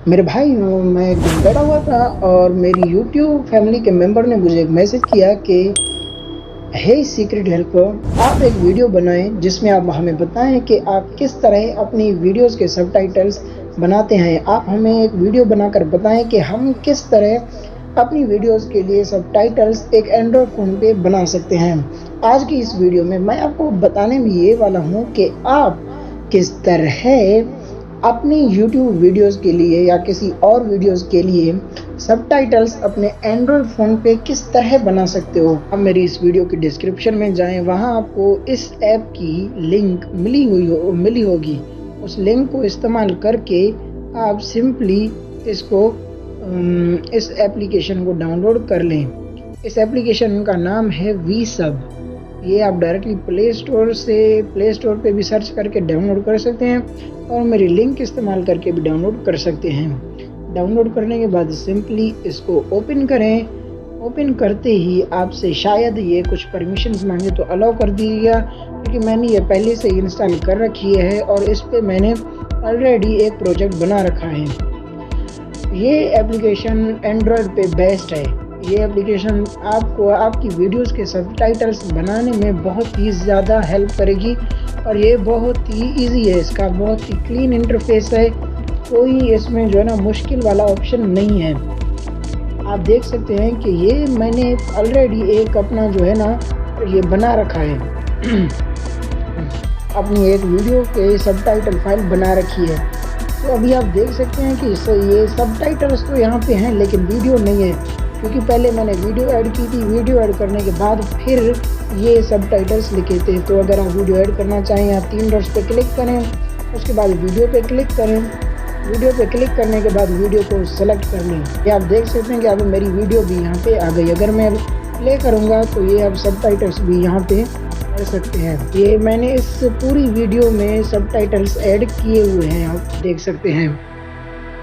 मेरे भाई मैं बैठा हुआ था और मेरी यूट्यूब फैमिली के मेंबर ने मुझे एक मैसेज किया कि हे सीक्रेट हेल्पर, आप एक वीडियो बनाएं जिसमें आप हमें बताएं कि आप किस तरह अपनी वीडियोस के सबटाइटल्स बनाते हैं। आप हमें एक वीडियो बनाकर बताएं कि हम किस तरह अपनी वीडियोस के लिए सबटाइटल्स एक एंड्रॉयड फ़ोन पे बना सकते हैं। आज की इस वीडियो में मैं आपको बताने में ये वाला हूँ कि आप किस तरह अपनी YouTube वीडियोस के लिए या किसी और वीडियोस के लिए सबटाइटल्स अपने एंड्रॉयड फ़ोन पे किस तरह बना सकते हो। अब मेरी इस वीडियो की डिस्क्रिप्शन में जाएं, वहां आपको इस ऐप की लिंक मिली होगी। उस लिंक को इस्तेमाल करके आप सिंपली इस एप्लीकेशन को डाउनलोड कर लें। इस एप्लीकेशन का नाम है वीसब। ये आप डायरेक्टली प्ले स्टोर पे भी सर्च करके डाउनलोड कर सकते हैं और मेरी लिंक इस्तेमाल करके भी डाउनलोड कर सकते हैं। डाउनलोड करने के बाद सिंपली इसको ओपन करें। ओपन करते ही आपसे शायद ये कुछ परमिशंस मांगे तो अलाउ कर दीजिएगा, क्योंकि मैंने ये पहले से इंस्टॉल कर रखी है और इस पे मैंने ऑलरेडी एक प्रोजेक्ट बना रखा है। ये एप्लीकेशन एंड्रॉयड पे बेस्ट है। ये एप्लीकेशन आपको आपकी वीडियोस के सबटाइटल्स बनाने में बहुत ही ज़्यादा हेल्प करेगी और ये बहुत ही इजी है। इसका बहुत ही क्लीन इंटरफेस है, कोई इसमें जो है ना मुश्किल वाला ऑप्शन नहीं है। आप देख सकते हैं कि ये मैंने ऑलरेडी एक अपना जो है ना ये बना रखा है अपनी एक वीडियो के सबटाइटल फाइल बना रखी है। तो अभी आप देख सकते हैं कि ये सबटाइटल्स तो यहाँ पे हैं लेकिन वीडियो नहीं है, क्योंकि पहले मैंने वीडियो ऐड की थी। वीडियो ऐड करने के बाद फिर ये सबटाइटल्स लिखे थे। तो अगर आप वीडियो ऐड करना चाहें, आप 3 डॉट्स पे क्लिक करें, उसके बाद वीडियो पे क्लिक करें। वीडियो पे क्लिक करने के बाद वीडियो को सेलेक्ट कर लें। ये आप देख सकते हैं कि अब मेरी वीडियो भी यहाँ पे आ गई। अगर मैं प्ले करूँगा तो ये अब सबटाइटल्स भी यहाँ पे कर सकते हैं। ये मैंने इस पूरी वीडियो में सबटाइटल्स ऐड किए हुए हैं, आप देख सकते हैं।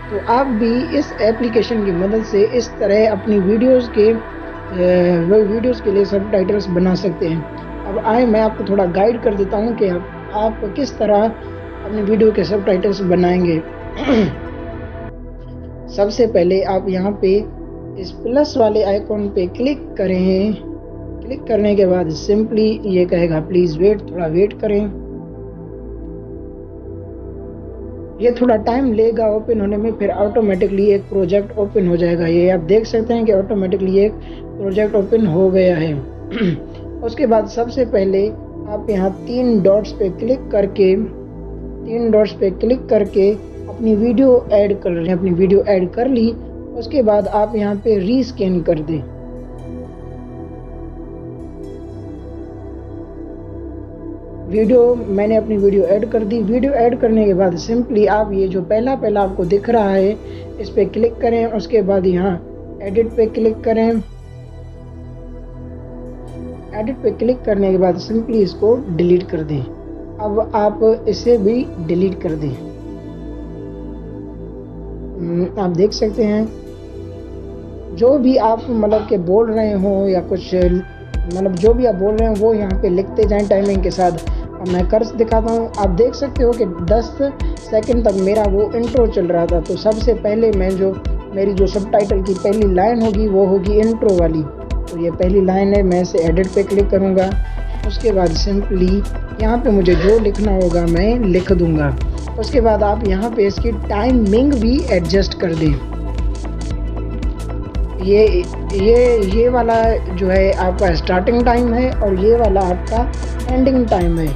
तो आप भी इस एप्लीकेशन की मदद से इस तरह अपनी वीडियोस के लिए सबटाइटल्स बना सकते हैं। अब आए मैं आपको थोड़ा गाइड कर देता हूं कि आप किस तरह अपनी वीडियो के सबटाइटल्स बनाएंगे। सबसे पहले आप यहाँ पे इस प्लस वाले आइकॉन पे क्लिक करें। क्लिक करने के बाद सिंपली ये कहेगा प्लीज़ वेट, थोड़ा वेट करें। ये थोड़ा टाइम लेगा ओपन होने में, फिर ऑटोमेटिकली एक प्रोजेक्ट ओपन हो जाएगा। ये आप देख सकते हैं कि ऑटोमेटिकली एक प्रोजेक्ट ओपन हो गया है। उसके बाद सबसे पहले आप यहाँ 3 डॉट्स पे क्लिक करके अपनी वीडियो ऐड कर लें। अपनी वीडियो ऐड कर ली, उसके बाद आप यहाँ पे रीस्कैन कर दें। मैंने अपनी वीडियो ऐड कर दी। वीडियो ऐड करने के बाद सिंपली आप ये जो पहला आपको दिख रहा है इस पे क्लिक करें। उसके बाद यहाँ एडिट पे क्लिक करें। एडिट पे क्लिक करने के बाद सिंपली इसको डिलीट कर दें। अब आप इसे भी डिलीट कर दें। आप देख सकते हैं जो भी आप मतलब के बोल रहे हो या कुछ मतलब जो भी आप बोल रहे हैं वो यहाँ पे लिखते जाएं टाइमिंग के साथ। अब मैं कर दिखाता हूँ। आप देख सकते हो कि 10 सेकंड तक मेरा वो इंट्रो चल रहा था। तो सबसे पहले मेरी जो सबटाइटल की पहली लाइन होगी वो होगी इंट्रो वाली। तो ये पहली लाइन है, मैं इसे एडिट पे क्लिक करूँगा। उसके बाद सिंपली यहाँ पे मुझे जो लिखना होगा मैं लिख दूँगा। उसके बाद आप यहाँ पे इसकी टाइमिंग भी एडजस्ट कर दें। ये वाला जो है आपका स्टार्टिंग टाइम है और ये वाला आपका एंडिंग टाइम है।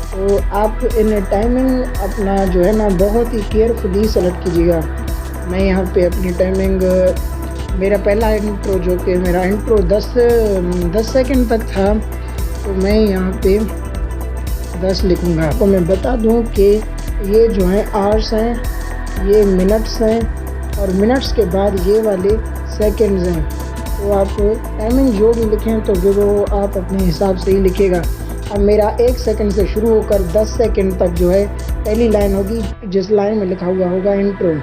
तो आप इन टाइमिंग अपना जो है ना बहुत ही केयरफुली सेलेक्ट कीजिएगा। मैं यहाँ पे अपनी टाइमिंग मेरा पहला इंट्रो जो कि मेरा इंट्रो 10 सेकंड तक था, तो मैं यहाँ पे 10 लिखूँगा। तो मैं बता दूँ कि ये जो है आवर्स हैं, ये मिनट्स हैं और मिनट्स के बाद ये वाले सेकंड्स हैं। तो आप टाइमिंग जो भी लिखें तो वो आप अपने हिसाब से ही लिखिएगा। अब मेरा 1 सेकंड से शुरू होकर 10 सेकंड तक जो है पहली लाइन होगी, जिस लाइन में लिखा हुआ होगा इंट्रो।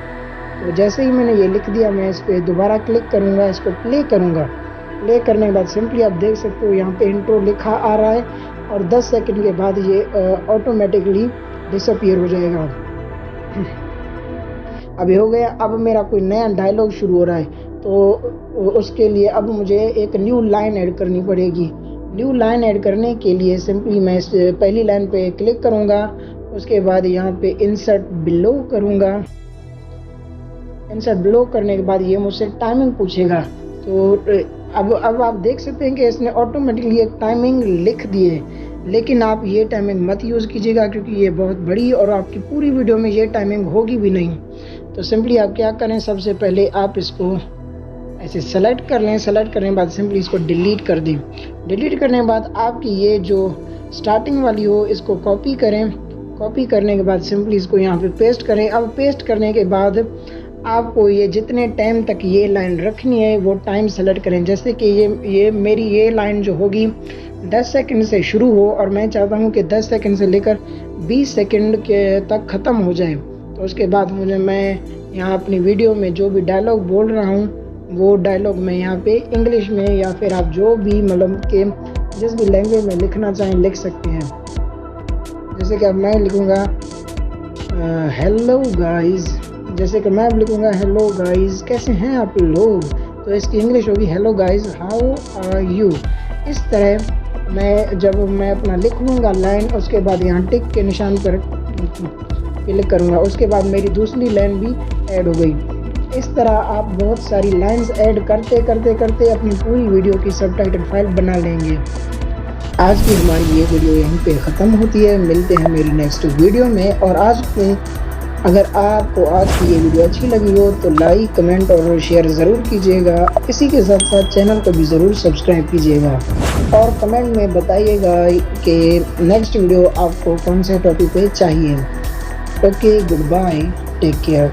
तो जैसे ही मैंने ये लिख दिया, मैं इस पर दोबारा क्लिक करूँगा, इसको प्ले करूँगा। प्ले करने के बाद सिंपली आप देख सकते हो यहाँ पे इंट्रो लिखा आ रहा है और 10 सेकंड के बाद ये ऑटोमेटिकली डिसअपीयर हो जाएगा। अभी हो गया। अब मेरा कोई नया डायलॉग शुरू हो रहा है, तो उसके लिए अब मुझे एक न्यू लाइन ऐड करनी पड़ेगी। न्यू लाइन ऐड करने के लिए सिंपली मैं इस पहली लाइन पे क्लिक करूँगा, उसके बाद यहाँ पे इंसर्ट बिलो करूँगा। इंसर्ट बिलो करने के बाद ये मुझसे टाइमिंग पूछेगा, तो अब आप देख सकते हैं कि इसने ऑटोमेटिकली एक टाइमिंग लिख दी है, लेकिन आप ये टाइमिंग मत यूज़ कीजिएगा क्योंकि ये बहुत बड़ी और आपकी पूरी वीडियो में ये टाइमिंग होगी भी नहीं। तो सिंपली आप क्या करें, सबसे पहले आप इसको ऐसे सेलेक्ट कर लें। सेलेक्ट करने के बाद सिंपली इसको डिलीट कर दें। डिलीट करने के बाद आपकी ये जो स्टार्टिंग वाली हो इसको कॉपी करें। कॉपी करने के बाद सिंपली इसको यहाँ पे पेस्ट करें। अब पेस्ट करने के बाद आपको ये जितने टाइम तक ये लाइन रखनी है वो टाइम सेलेक्ट करें। जैसे कि ये मेरी ये लाइन जो होगी 10 सेकंड से शुरू हो और मैं चाहता हूँ कि 10 सेकंड से लेकर 20 सेकंड के तक ख़त्म हो जाए। तो उसके बाद मैं यहाँ अपनी वीडियो में जो भी डायलॉग बोल रहा हूँ वो डायलॉग मैं यहाँ पे इंग्लिश में या फिर आप जो भी मतलब के जिस भी लैंग्वेज में लिखना चाहें लिख सकते हैं। जैसे कि अब मैं लिखूँगा हेलो गाइस। जैसे कि मैं अब लिखूँगा हेलो गाइस कैसे हैं आप लोग, तो इसकी इंग्लिश होगी hello guys how are you. इस तरह जब मैं अपना लिख लूँगा लाइन, उसके बाद यहाँ टिक के निशान पर क्लिक करूँगा, उसके बाद मेरी दूसरी लाइन भी ऐड हो गई। इस तरह आप बहुत सारी लाइंस ऐड करते करते करते अपनी पूरी वीडियो की सबटाइटल फाइल बना लेंगे। आज की हमारी ये वीडियो यहीं पे ख़त्म होती है। मिलते हैं मेरी नेक्स्ट वीडियो में। और अगर आपको आज की ये वीडियो अच्छी लगी हो तो लाइक, कमेंट और शेयर ज़रूर कीजिएगा। इसी के साथ साथ चैनल को भी ज़रूर सब्सक्राइब कीजिएगा और कमेंट में बताइएगा कि नेक्स्ट वीडियो आपको कौन से टॉपिक पे चाहिए। Okay, good bye, take care.